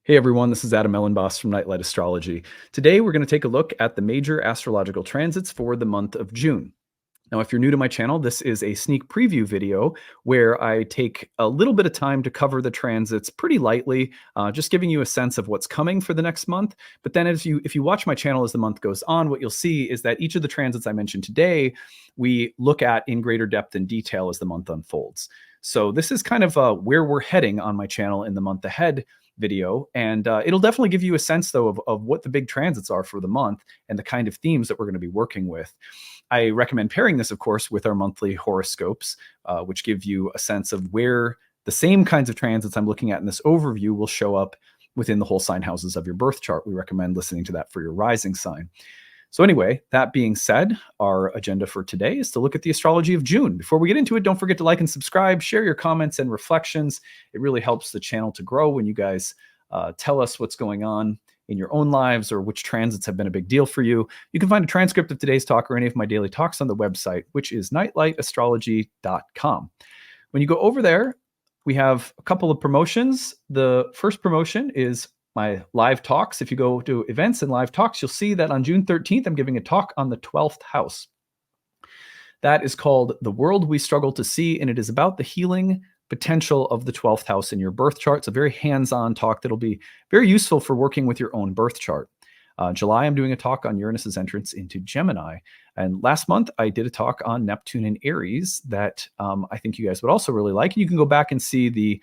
Hey everyone, this is Elenbaas from Nightlight Astrology. Today we're going to take a look at the major astrological transits for the month of June. Now, if you're new to my channel, this is a sneak preview video where I take a little bit of time to cover the transits pretty lightly, just giving you a sense of what's coming for the next month. But then if you watch my channel as the month goes on, what you'll see is that each of the transits I mentioned today, we look at in greater depth and detail as the month unfolds. So this is kind of where we're heading on my channel in the month ahead video. And it'll definitely give you a sense, though, of what the big transits are for the month and the kind of themes that we're going to be working with. I recommend pairing this, of course, with our monthly horoscopes, which give you a sense of where the same kinds of transits I'm looking at in this overview will show up within the whole sign houses of your birth chart. We recommend listening to that for your rising sign. So anyway, that being said, our agenda for today is to look at the astrology of June. Before we get into it, don't forget to like and subscribe, share your comments and reflections. It really helps the channel to grow when you guys tell us what's going on in your own lives or which transits have been a big deal for you. You can find a transcript of today's talk or any of my daily talks on the website, which is nightlightastrology.com. When you go over there, we have a couple of promotions. The first promotion is my live talks. If you go to events and live talks, you'll see that on June 13th, I'm giving a talk on the 12th house. That is called The World We Struggle to See, and it is about the healing potential of the 12th house in your birth chart. It's a very hands-on talk that'll be very useful for working with your own birth chart. July, I'm doing a talk on Uranus's entrance into Gemini. And last month, I did a talk on Neptune and Aries that I think you guys would also really like. And you can go back and see the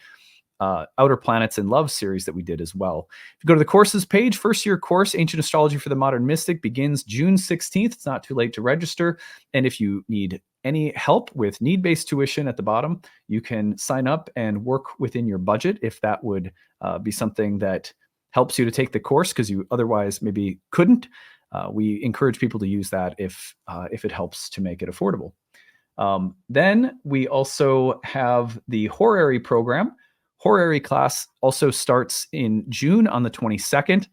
Outer Planets in Love series that we did as well. If you go to the courses page, first year course, Ancient Astrology for the Modern Mystic, begins June 16th. It's not too late to register. And if you need any help with need-based tuition at the bottom, you can sign up and work within your budget if that would be something that helps you to take the course because you otherwise maybe couldn't. We encourage people to use that if it helps to make it affordable. Then we also have the horary program. Horary class also starts in June on the 22nd.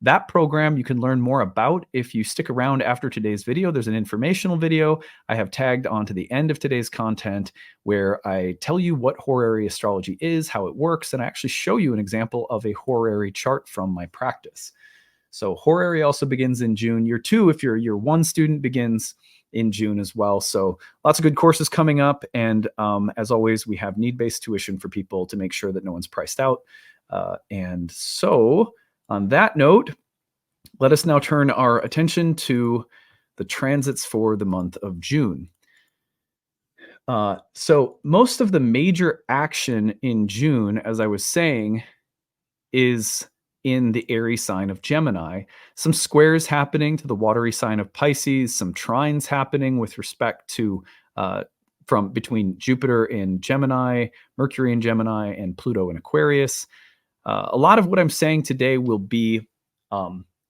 That program you can learn more about if you stick around after today's video. There's an informational video I have tagged onto the end of today's content where I tell you what horary astrology is, how it works, and I actually show you an example of a horary chart from my practice. So horary also begins in June. Year 2, if you're a year 1 student, begins in June as well. So lots of good courses coming up. And as always, we have need-based tuition for people to make sure that no one's priced out. And so on that note, let us now turn our attention to the transits for the month of June. So most of the major action in June, as I was saying, is in the Aries sign of Gemini. Some squares happening to the watery sign of Pisces, some trines happening with respect to from between Jupiter in Gemini, Mercury in Gemini, and Pluto in Aquarius. A lot of what I'm saying today will be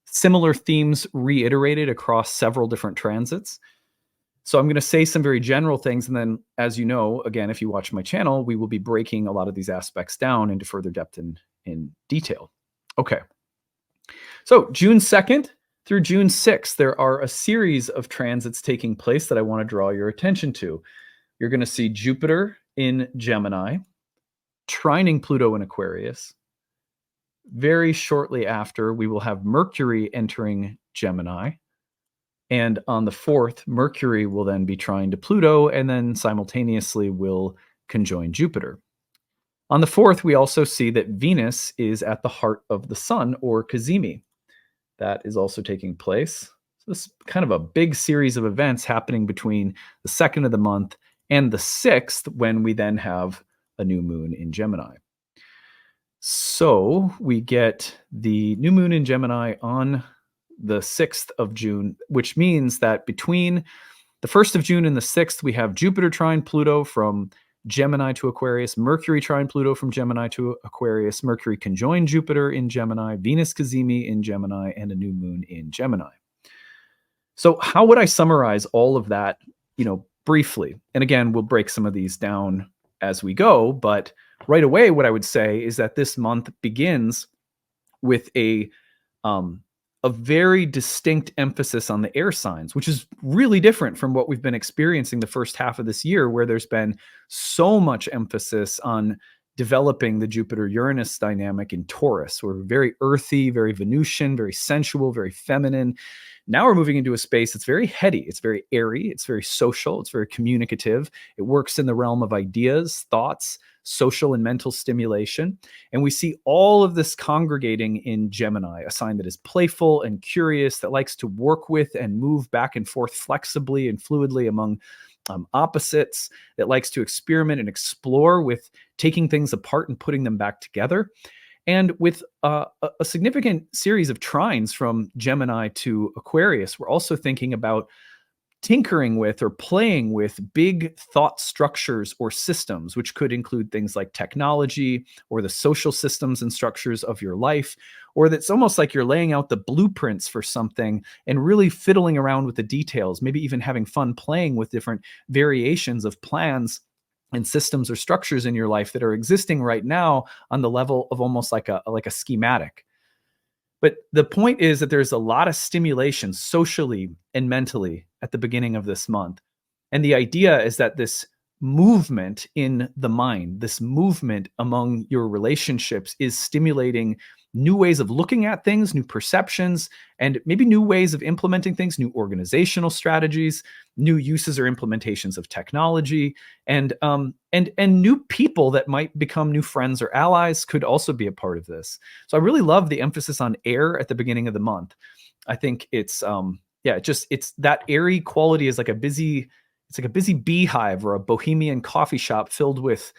similar themes reiterated across several different transits. So I'm going to say some very general things, and then, as you know, again, if you watch my channel, we will be breaking a lot of these aspects down into further depth and in detail. Okay, so June 2nd through June 6th, there are a series of transits taking place that I want to draw your attention to. You're going to see Jupiter in Gemini, trining Pluto in Aquarius. Very shortly after, we will have Mercury entering Gemini. And on the 4th, Mercury will then be trine to Pluto and then simultaneously will conjoin Jupiter. On the 4th, we also see that Venus is at the heart of the sun, or cazimi. That is also taking place. So this is kind of a big series of events happening between the 2nd of the month and the 6th, when we then have a new moon in Gemini. So we get the new moon in Gemini on the 6th of June, which means that between the 1st of June and the 6th, we have Jupiter trine Pluto from Gemini to Aquarius, Mercury trine Pluto from Gemini to Aquarius, Mercury conjoined Jupiter in Gemini, Venus cazimi in Gemini, and a new moon in Gemini. So how would I summarize all of that, briefly? And again, we'll break some of these down as we go, but right away, what I would say is that this month begins with a very distinct emphasis on the air signs, which is really different from what we've been experiencing the first half of this year, where there's been so much emphasis on developing the Jupiter-Uranus dynamic in Taurus. We're very earthy, very Venusian, very sensual, very feminine. Now we're moving into a space that's very heady. It's very airy. It's very social. It's very communicative. It works in the realm of ideas, thoughts, social and mental stimulation. And we see all of this congregating in Gemini, a sign that is playful and curious, that likes to work with and move back and forth flexibly and fluidly among opposites, that likes to experiment and explore with taking things apart and putting them back together. And with a significant series of trines from Gemini to Aquarius, we're also thinking about tinkering with or playing with big thought structures or systems, which could include things like technology or the social systems and structures of your life, or that's almost like you're laying out the blueprints for something and really fiddling around with the details, maybe even having fun playing with different variations of plans and systems or structures in your life that are existing right now on the level of almost like a schematic. But the point is that there's a lot of stimulation socially and mentally at the beginning of this month. And the idea is that this movement in the mind, this movement among your relationships, is stimulating new ways of looking at things, new perceptions, and maybe new ways of implementing things, new organizational strategies, new uses or implementations of technology, and new people that might become new friends or allies could also be a part of this. So I really love the emphasis on air at the beginning of the month. I think it's it's that airy quality is like a busy beehive or a bohemian coffee shop filled with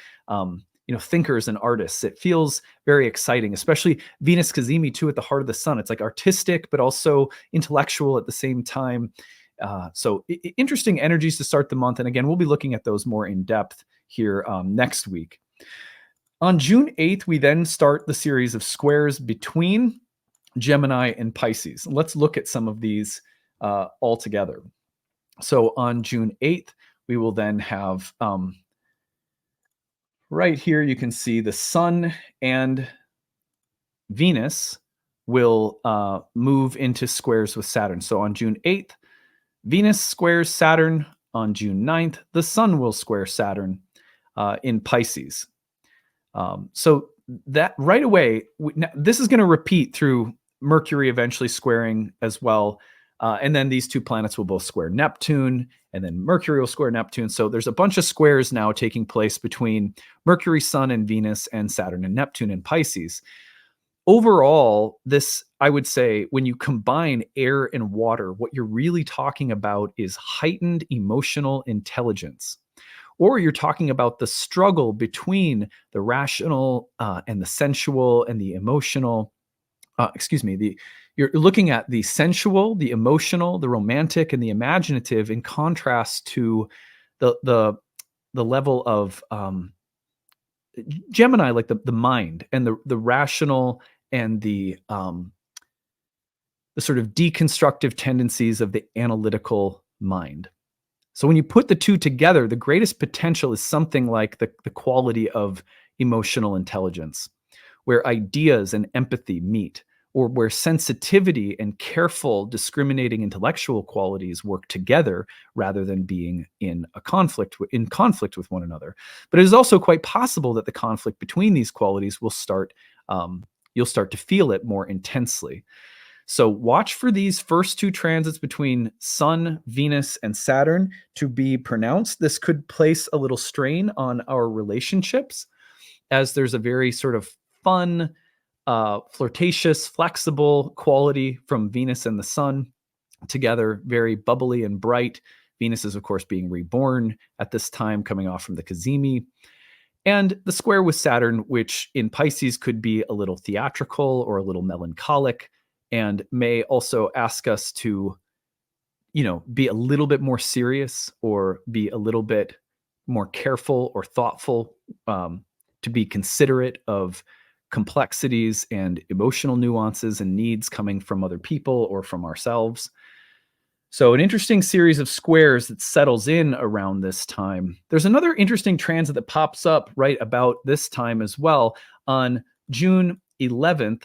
thinkers and artists. It feels very exciting, especially Venus Cazimi too at the heart of the sun. It's like artistic, but also intellectual at the same time. So interesting energies to start the month. And again, we'll be looking at those more in depth here next week. On June 8th, we then start the series of squares between Gemini and Pisces. Let's look at some of these all together. So on June 8th, we will then have right here, you can see the Sun and Venus will move into squares with Saturn. So on June 8th, Venus squares Saturn. On June 9th, the Sun will square Saturn in Pisces. So that right away, this is going to repeat through Mercury eventually squaring as well. And then these two planets will both square Neptune, and then Mercury will square Neptune. So there's a bunch of squares now taking place between Mercury, Sun, and Venus, and Saturn and Neptune in Pisces. Overall, this, I would say, when you combine air and water, what you're really talking about is heightened emotional intelligence. Or you're talking about the struggle between the rational and the sensual and the emotional. You're looking at the sensual, the emotional, the romantic, and the imaginative in contrast to the level of Gemini, like the mind and the rational and the sort of deconstructive tendencies of the analytical mind. So when you put the two together, the greatest potential is something like the quality of emotional intelligence, where ideas and empathy meet, or where sensitivity and careful, discriminating intellectual qualities work together rather than being in conflict with one another. But it is also quite possible that the conflict between these qualities will start, you'll start to feel it more intensely. So watch for these first two transits between Sun, Venus, and Saturn to be pronounced. This could place a little strain on our relationships, as there's a very sort of fun, flirtatious, flexible quality from Venus and the Sun together, very bubbly and bright. Venus is, of course, being reborn at this time, coming off from the Cazimi. And the square with Saturn, which in Pisces could be a little theatrical or a little melancholic, and may also ask us to, be a little bit more serious or be a little bit more careful or thoughtful, to be considerate of complexities and emotional nuances and needs coming from other people or from ourselves. So an interesting series of squares that settles in around this time. There's another interesting transit that pops up right about this time as well. On June 11th,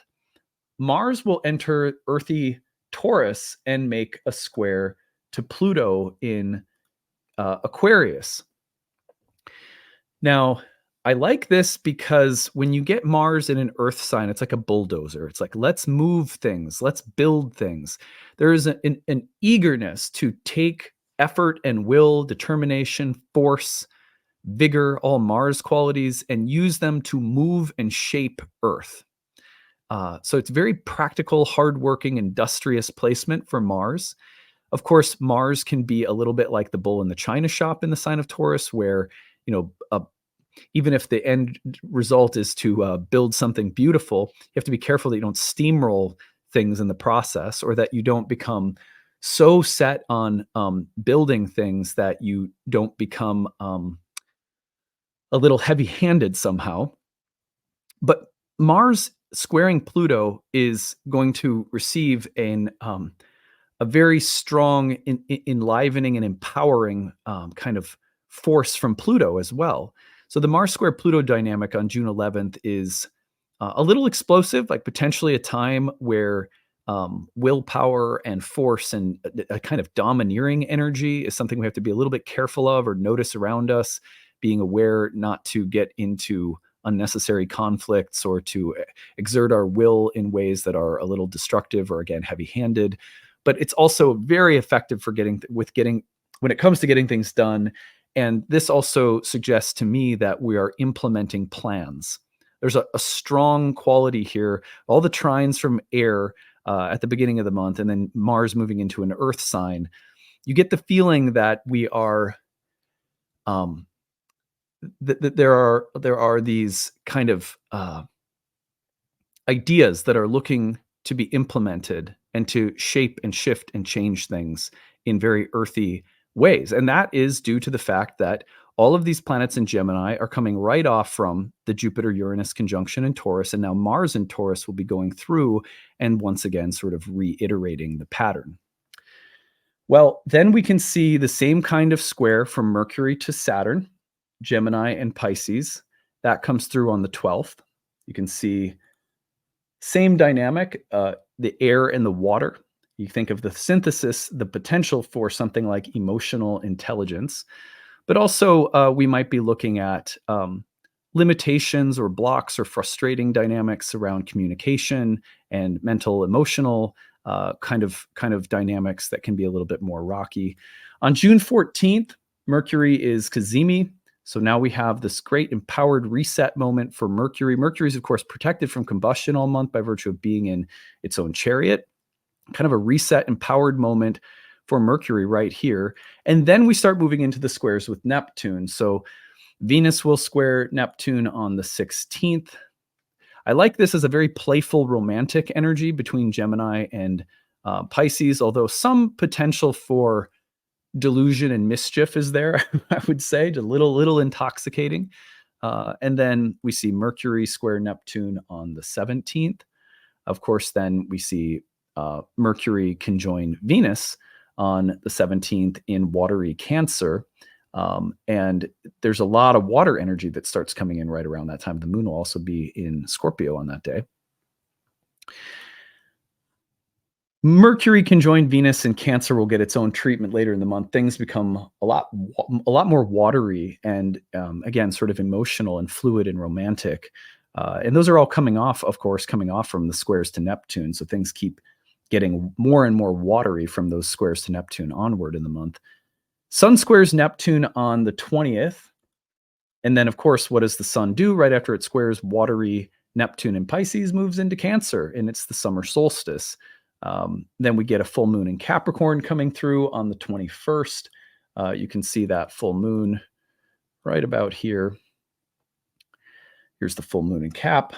Mars will enter earthy Taurus and make a square to Pluto in Aquarius. Now, I like this because when you get Mars in an Earth sign, it's like a bulldozer. It's like, let's move things, let's build things. There is an eagerness to take effort and will, determination, force, vigor, all Mars qualities, and use them to move and shape Earth. So it's very practical, hardworking, industrious placement for Mars. Of course, Mars can be a little bit like the bull in the china shop in the sign of Taurus, where you know even if the end result is to build something beautiful, you have to be careful that you don't steamroll things in the process, or that you don't become so set on building things that you don't become a little heavy-handed somehow. But Mars squaring Pluto is going to receive a very strong, enlivening and empowering kind of force from Pluto as well. So the Mars square Pluto dynamic on June 11th is a little explosive, like potentially a time where willpower and force and a kind of domineering energy is something we have to be a little bit careful of or notice around us, being aware not to get into unnecessary conflicts or to exert our will in ways that are a little destructive or again heavy-handed. But it's also very effective for getting when it comes to getting things done. And this also suggests to me that we are implementing plans. There's a strong quality here. All the trines from air at the beginning of the month, and then Mars moving into an Earth sign. You get the feeling that we are that there are these kind of ideas that are looking to be implemented and to shape and shift and change things in very earthy ways. And that is due to the fact that all of these planets in Gemini are coming right off from the Jupiter Uranus conjunction in Taurus. And now Mars in Taurus will be going through and once again sort of reiterating the pattern. Well, then we can see the same kind of square from Mercury to Saturn, Gemini and Pisces. That comes through on the 12th. You can see same dynamic, the air and the water. You think of the synthesis, the potential for something like emotional intelligence, but also we might be looking at limitations or blocks or frustrating dynamics around communication and mental, emotional kind of dynamics that can be a little bit more rocky. On June 14th, Mercury is Cazimi. So now we have this great empowered reset moment for Mercury. Mercury is, of course, protected from combustion all month by virtue of being in its own chariot. Kind of a reset, empowered moment for Mercury right here. And then we start moving into the squares with Neptune. So Venus will square Neptune on the 16th. I like this as a very playful, romantic energy between Gemini and Pisces, although some potential for delusion and mischief is there, I would say, a little intoxicating. And then we see Mercury square Neptune on the 17th. Of course, then we see Mercury conjoin Venus on the 17th in watery Cancer. And there's a lot of water energy that starts coming in right around that time. The moon will also be in Scorpio on that day. Mercury conjoined Venus and Cancer will get its own treatment later in the month. Things become a lot more watery and again, sort of emotional and fluid and romantic. And those are all coming off, of course, from the squares to Neptune. So things keep getting more and more watery from those squares to Neptune onward in the month. Sun squares Neptune on the 20th. And then, of course, what does the sun do right after it squares watery Neptune in Pisces? Moves into Cancer, and it's the summer solstice. Then we get a full moon in Capricorn coming through on the 21st. You can see that full moon right about here. Here's the full moon in Cap.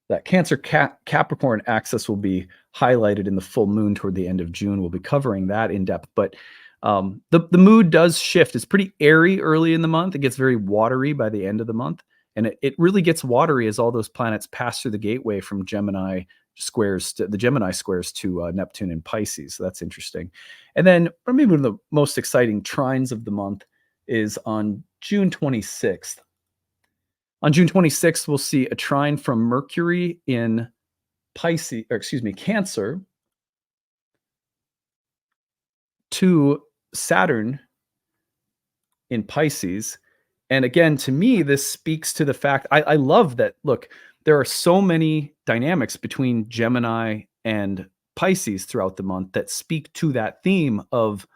That Cancer Capricorn axis will be highlighted in the full moon toward the end of June. We'll be covering that in depth, but the mood does shift. It's pretty airy early in the month. It gets very watery by the end of the month. And it really gets watery as all those planets pass through the gateway from Gemini squares to Neptune and Pisces. So that's interesting. And then maybe one of the most exciting trines of the month is on June 26th. On June 26th, we'll see a trine from Mercury in Cancer to Saturn in Pisces. And again, to me, this speaks to the fact I love that. Look, there are so many dynamics between Gemini and Pisces throughout the month that speak to that theme of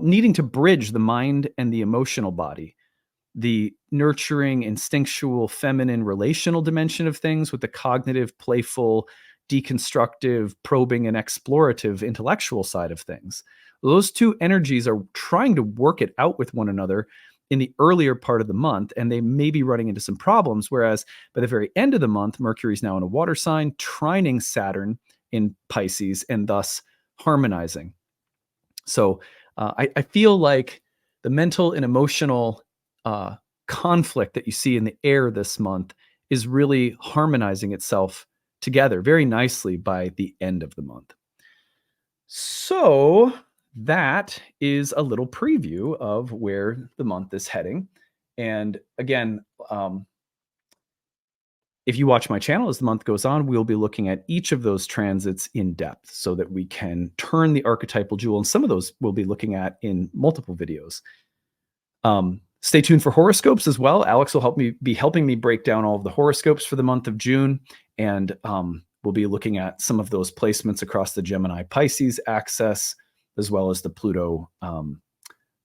needing to bridge the mind and the emotional body, the nurturing, instinctual, feminine, relational dimension of things with the cognitive, playful, deconstructive, probing, and explorative intellectual side of things. Those two energies are trying to work it out with one another in the earlier part of the month, and they may be running into some problems. Whereas by the very end of the month, Mercury is now in a water sign, trining Saturn in Pisces, and thus harmonizing. So I feel like the mental and emotional uh, conflict that you see in the air this month is really harmonizing itself together very nicely by the end of the month. So that is a little preview of where the month is heading. And again, if you watch my channel as the month goes on, we'll be looking at each of those transits in depth so that we can turn the archetypal jewel. And some of those we'll be looking at in multiple videos. Stay tuned for horoscopes as well. Alex will be helping me break down all of the horoscopes for the month of June. And we'll be looking at some of those placements across the Gemini-Pisces axis, as well as the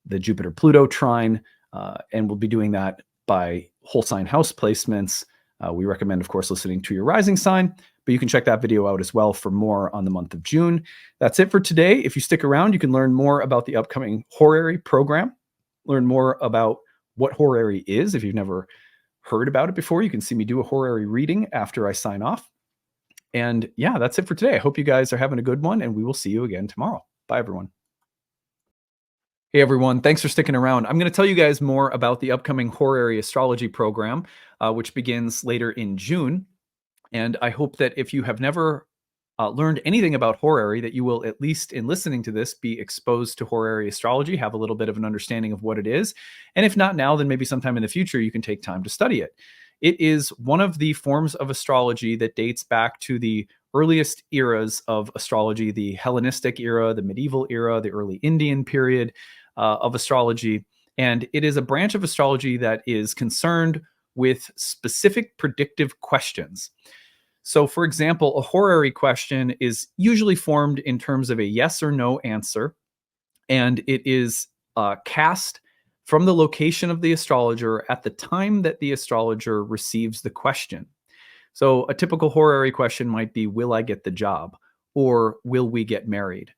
the Jupiter-Pluto trine. And we'll be doing that by whole sign house placements. We recommend, of course, listening to your rising sign, but you can check that video out as well for more on the month of June. That's it for today. If you stick around, you can learn more about the upcoming horary program, learn more about what horary is. If you've never heard about it before, you can see me do a horary reading after I sign off. And yeah, that's it for today. I hope you guys are having a good one, and we will see you again tomorrow. Bye, everyone. Hey everyone, thanks for sticking around. I'm going to tell you guys more about the upcoming horary astrology program, which begins later in June. And I hope that if you have never learned anything about horary, that you will, at least in listening to this, be exposed to horary astrology, have a little bit of an understanding of what it is. And if not now, then maybe sometime in the future, you can take time to study it. It is one of the forms of astrology that dates back to the earliest eras of astrology, the Hellenistic era, the medieval era, the early Indian period of astrology. And it is a branch of astrology that is concerned with specific predictive questions. So, for example, a horary question is usually formed in terms of a yes or no answer, and it is cast from the location of the astrologer at the time that the astrologer receives the question. So, a typical horary question might be, will I get the job? Or will we get married?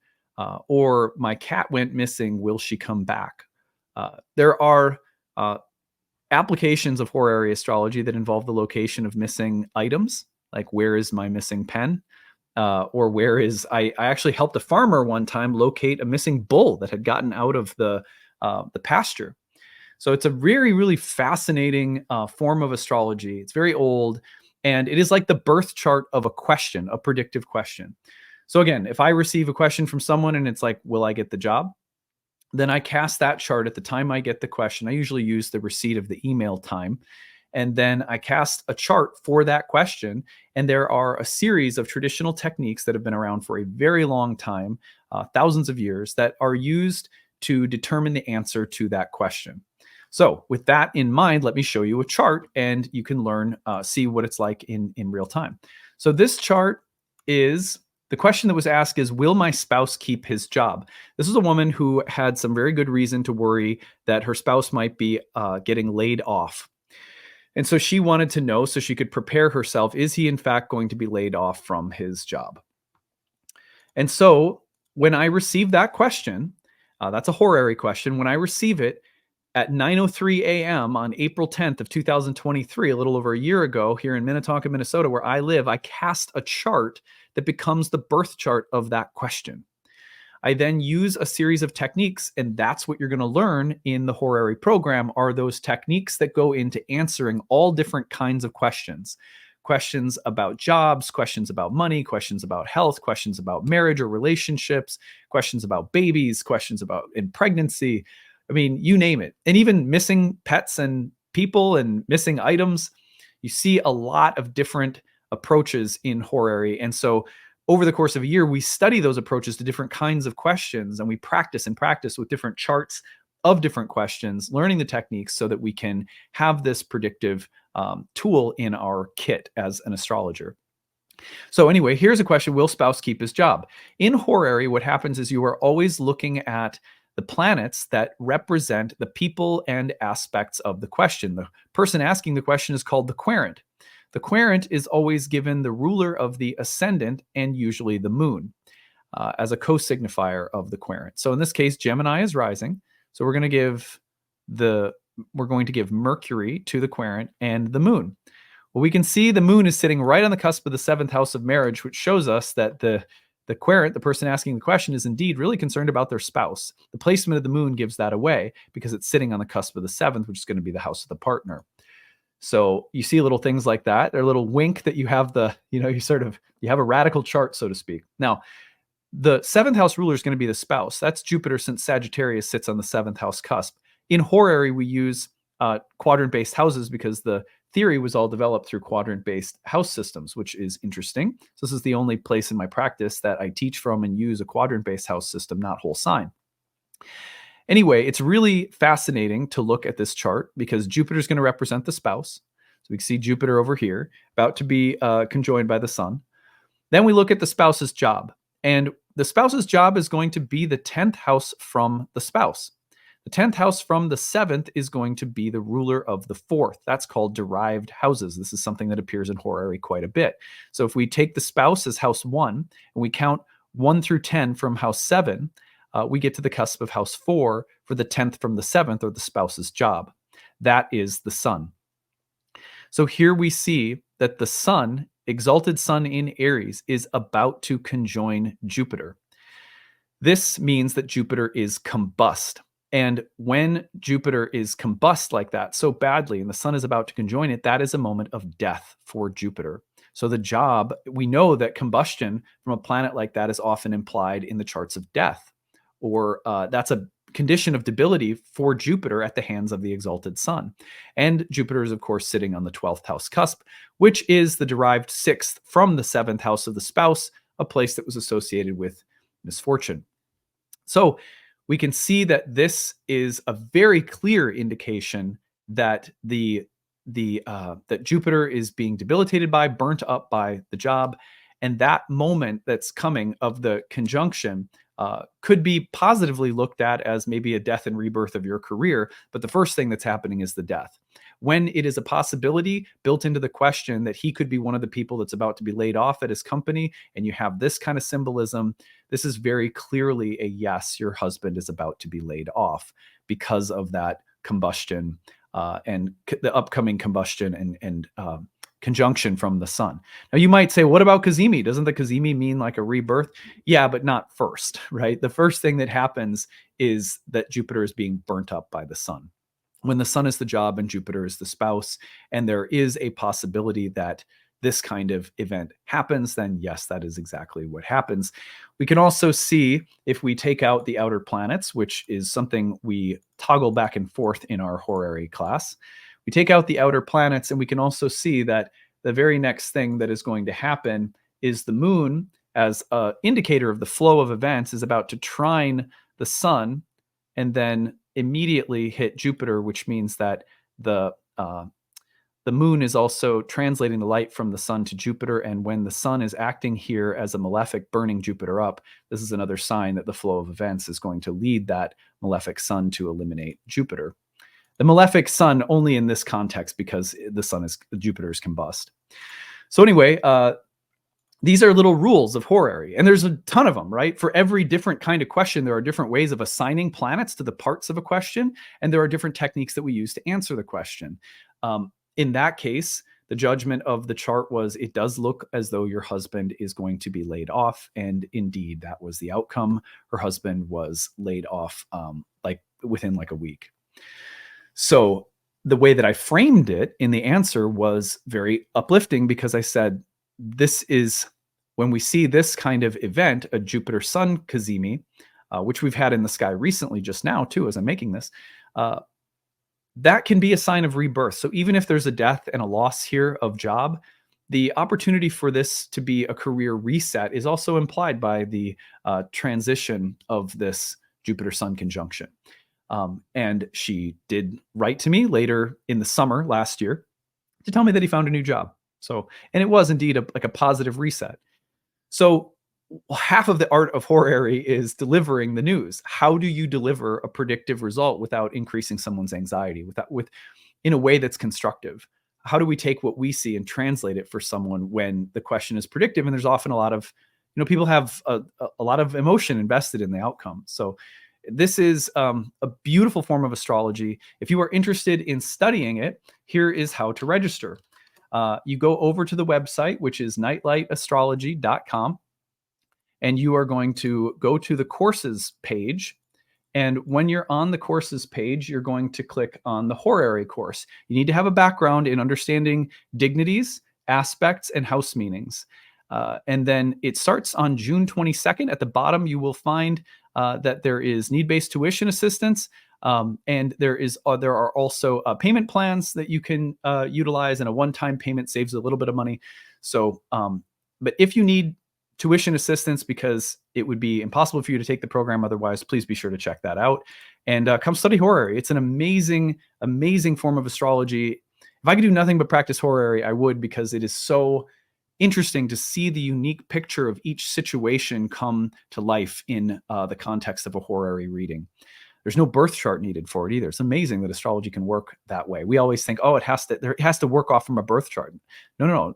Or my cat went missing, will she come back? There are applications of horary astrology that involve the location of missing items, like where is my missing pen? Or where is, I actually helped a farmer one time locate a missing bull that had gotten out of the pasture. So it's a really, really fascinating form of astrology. It's very old, and it is like the birth chart of a question, a predictive question. So again, if I receive a question from someone and it's like, will I get the job? Then I cast that chart at the time I get the question. I usually use the receipt of the email time. And then I cast a chart for that question. And there are a series of traditional techniques that have been around for a very long time, thousands of years, that are used to determine the answer to that question. So with that in mind, let me show you a chart and you can learn, see what it's like in real time. So this chart is, the question that was asked is, will my spouse keep his job? This is a woman who had some very good reason to worry that her spouse might be getting laid off. And so she wanted to know so she could prepare herself, is he in fact going to be laid off from his job? And so when I receive that question, that's a horary question. When I receive it at 9:03 a.m. on April 10th of 2023, a little over a year ago, here in Minnetonka, Minnesota, where I live, I cast a chart that becomes the birth chart of that question. I then use a series of techniques, and that's what you're going to learn in the horary program, are those techniques that go into answering all different kinds of questions. Questions about jobs, questions about money, questions about health, questions about marriage or relationships, questions about babies, questions about in pregnancy. I mean, you name it. And even missing pets and people and missing items. You see a lot of different approaches in horary. And so over the course of a year, we study those approaches to different kinds of questions, and we practice and practice with different charts of different questions, learning the techniques so that we can have this predictive tool in our kit as an astrologer. So anyway, here's a question: will spouse keep his job? In horary, what happens is you are always looking at the planets that represent the people and aspects of the question. The person asking the question is called the querent. The querent is always given the ruler of the ascendant and usually the moon as a co-signifier of the querent. So in this case, Gemini is rising. So we're going to give Mercury to the querent and the moon. Well, we can see the moon is sitting right on the cusp of the 7th house of marriage, which shows us that the querent, the person asking the question, is indeed really concerned about their spouse. The placement of the moon gives that away because it's sitting on the cusp of the 7th, which is going to be the house of the partner. So you see little things like that. They're a little wink that you have you have a radical chart, so to speak. Now, the 7th house ruler is going to be the spouse. That's Jupiter, since Sagittarius sits on the 7th house cusp. In horary, we use quadrant-based houses because the theory was all developed through quadrant-based house systems, which is interesting. So this is the only place in my practice that I teach from and use a quadrant-based house system, not whole sign. Anyway, it's really fascinating to look at this chart because Jupiter is going to represent the spouse. So we can see Jupiter over here, about to be conjoined by the sun. Then we look at the spouse's job. And the spouse's job is going to be the 10th house from the spouse. The 10th house from the 7th is going to be the ruler of the 4th. That's called derived houses. This is something that appears in horary quite a bit. So if we take the spouse as house 1 and we count 1 through 10 from house 7, we get to the cusp of house 4 for the 10th from the 7th, or the spouse's job. That is the sun. So here we see that the sun, exalted sun in Aries, is about to conjoin Jupiter. This means that Jupiter is combust. And when Jupiter is combust like that so badly and the sun is about to conjoin it, that is a moment of death for Jupiter. So the job, we know that combustion from a planet like that is often implied in the charts of death, or that's a condition of debility for Jupiter at the hands of the exalted sun. And Jupiter is, of course, sitting on the 12th house cusp, which is the derived 6th from the 7th house of the spouse, a place that was associated with misfortune. So we can see that this is a very clear indication that that Jupiter is being debilitated by, burnt up by the job, and that moment that's coming of the conjunction could be positively looked at as maybe a death and rebirth of your career, but the first thing that's happening is the death. When it is a possibility built into the question that he could be one of the people that's about to be laid off at his company, and you have this kind of symbolism, this is very clearly a yes, your husband is about to be laid off because of that combustion and the upcoming combustion and conjunction from the sun. Now you might say, what about Cazimi? Doesn't the Cazimi mean like a rebirth? Yeah, but not first, right? The first thing that happens is that Jupiter is being burnt up by the sun. When the sun is the job and Jupiter is the spouse, and there is a possibility that this kind of event happens, then yes, that is exactly what happens. We can also see, if we take out the outer planets, which is something we toggle back and forth in our horary class, we take out the outer planets, and we can also see that the very next thing that is going to happen is the moon, as an indicator of the flow of events, is about to trine the sun and then immediately hit Jupiter, which means that the moon is also translating the light from the sun to Jupiter. And when the sun is acting here as a malefic, burning Jupiter up, this is another sign that the flow of events is going to lead that malefic sun to eliminate Jupiter. The malefic sun only in this context because Jupiter is combust. So anyway, these are little rules of horary, and there's a ton of them, right? For every different kind of question, there are different ways of assigning planets to the parts of a question, and there are different techniques that we use to answer the question. In that case, the judgment of the chart was, it does look as though your husband is going to be laid off, and indeed, that was the outcome. Her husband was laid off within a week. So the way that I framed it in the answer was very uplifting, because I said, this is when we see this kind of event, a Jupiter Sun Cazimi, which we've had in the sky recently just now too, as I'm making this, that can be a sign of rebirth. So even if there's a death and a loss here of job, the opportunity for this to be a career reset is also implied by the transition of this Jupiter Sun conjunction. And she did write to me later in the summer last year to tell me that he found a new job. So, and it was indeed like a positive reset. So half of the art of horary is delivering the news. How do you deliver a predictive result without increasing someone's anxiety, in a way that's constructive? How do we take what we see and translate it for someone when the question is predictive? And there's often a lot of, people have a lot of emotion invested in the outcome. So this is a beautiful form of astrology. If you are interested in studying it, here is how to register. You go over to the website, which is nightlightastrology.com, and you are going to go to the courses page. And when you're on the courses page, you're going to click on the horary course. You need to have a background in understanding dignities, aspects, and house meanings. And then it starts on June 22nd. At the bottom, you will find that there is need-based tuition assistance. And there are also payment plans that you can utilize, and a one-time payment saves a little bit of money. So, but if you need tuition assistance because it would be impossible for you to take the program otherwise, please be sure to check that out and come study horary. It's an amazing, amazing form of astrology. If I could do nothing but practice horary, I would, because it is so interesting to see the unique picture of each situation come to life in the context of a horary reading. There's no birth chart needed for it either. It's amazing that astrology can work that way. We always think, oh, it has to work off from a birth chart. No.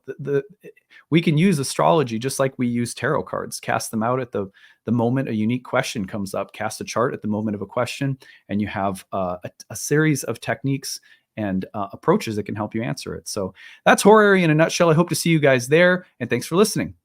We can use astrology just like we use tarot cards. Cast them out at the moment a unique question comes up. Cast a chart at the moment of a question, and you have a series of techniques and approaches that can help you answer it. So that's horary in a nutshell. I hope to see you guys there, and thanks for listening.